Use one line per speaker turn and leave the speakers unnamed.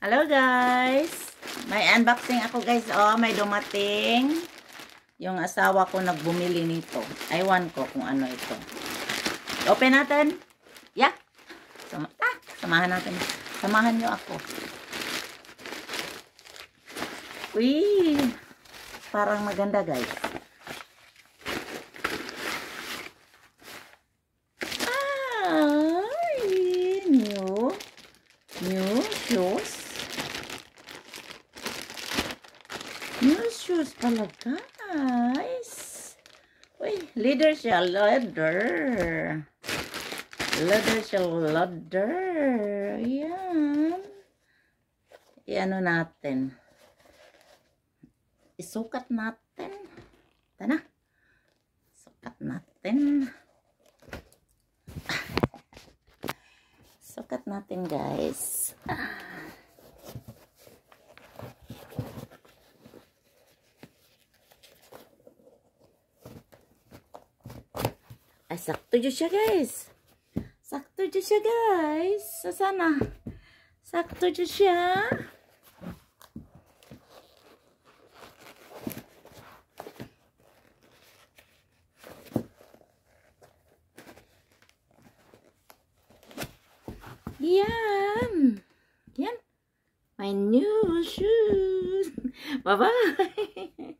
Hello guys! May unboxing ako guys. Oh, may dumating. Yung asawa ko nagbumili nito. Ewan ko kung ano ito. Open natin. Yeah. Samahan natin. Samahan nyo ako. Uy! Parang maganda guys. New shoes. New shoes pala guys. Uy, leather siya, leather. Leather siya, leather. Ayan. I-ano natin. Isukat natin. Tana. Sukat natin. Sukat natin guys. Ay, sakto dyan siya guys. Sakto dyan siya guys. Sana. Sakto dyan siya. Yan. Yan. My new shoes. Bye-bye.